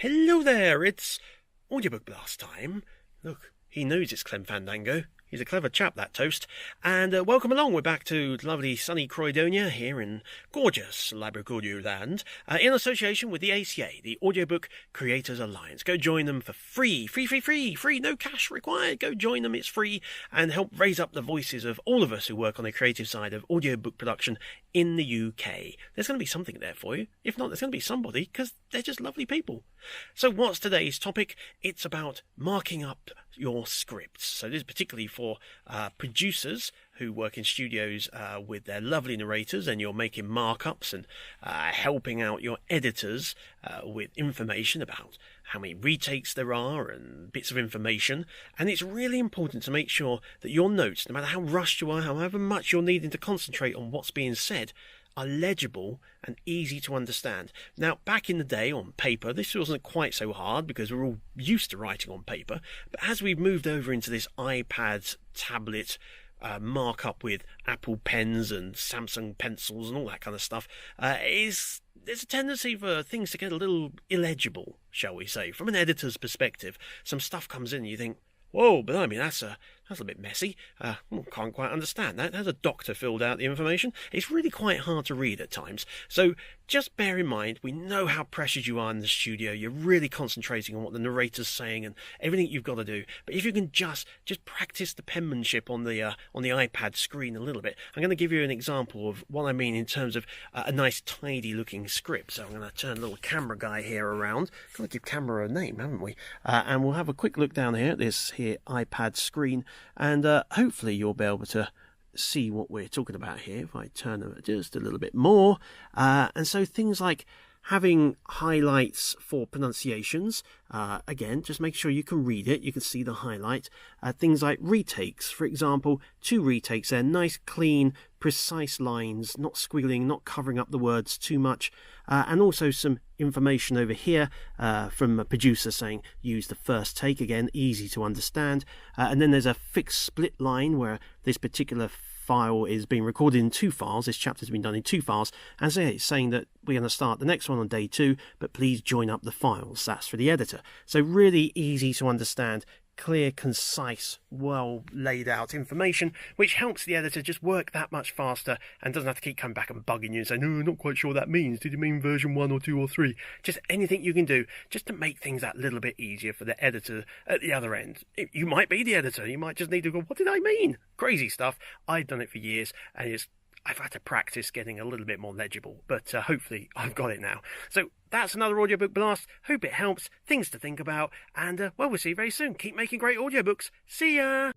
Hello there, it's Audiobook BLAST time. Look, he knows it's Clem Fandango. He's a clever chap, that toast. And welcome along. We're back to lovely sunny Croydonia here in gorgeous Ladbroke Audio Land, in association with the ACA, the Audiobook Creators Alliance. Go join them for free, no cash required. Go join them, it's free, and help raise up the voices of all of us who work on the creative side of audiobook production in the UK. There's going to be something there for you. If not, there's going to be somebody, because they're just lovely people. So what's today's topic? It's about marking up your scripts. So this is particularly for producers who work in studios with their lovely narrators, and you're making markups and helping out your editors with information about how many retakes there are and bits of information. And it's really important to make sure that your notes, no matter how rushed you are, however much you're needing to concentrate on what's being said, are legible and easy to understand. Now, back in the day on paper, this wasn't quite so hard because we're all used to writing on paper. But as we've moved over into this iPad, tablet, markup with Apple pens and Samsung pencils and all that kind of stuff, there's a tendency for things to get a little illegible, shall we say. From an editor's perspective, some stuff comes in and you think, whoa, but I mean, that's a bit messy. Can't quite understand that. Has a doctor filled out the information? It's really quite hard to read at times. So just bear in mind, we know how pressured you are in the studio. You're really concentrating on what the narrator's saying and everything you've got to do. But if you can just practice the penmanship on the iPad screen a little bit. I'm going to give you an example of what I mean in terms of a nice, tidy looking script. So I'm going to turn the little camera guy here around. Got to give camera a name, haven't we? And we'll have a quick look down here at this here iPad screen. And hopefully you'll be able to see what we're talking about here if I turn them just a little bit more. And so things like having highlights for pronunciations, again, just make sure you can read it, you can see the highlight. Things like retakes, for example, 2 retakes there, nice, clean, precise lines, not squiggling, not covering up the words too much. And also some information over here from a producer saying use the first take, again, easy to understand. And then there's a fixed split line where this particular file is being recorded in 2 files. This chapter's been done in 2 files, and so it's saying that we're going to start the next one on day 2, but please join up the files. That's for the editor. So really easy to understand, clear, concise, well laid out information, which helps the editor just work that much faster and doesn't have to keep coming back and bugging you and saying, no, not quite sure what that means. Did you mean version 1 or 2 or 3? Just anything you can do just to make things that little bit easier for the editor at the other end. You might be the editor. You might just need to go, what did I mean? Crazy stuff. I've done it for years, and I've had to practice getting a little bit more legible, but hopefully I've got it now. So that's another Audiobook Blast. Hope it helps. Things to think about. And, well, we'll see you very soon. Keep making great audiobooks. See ya!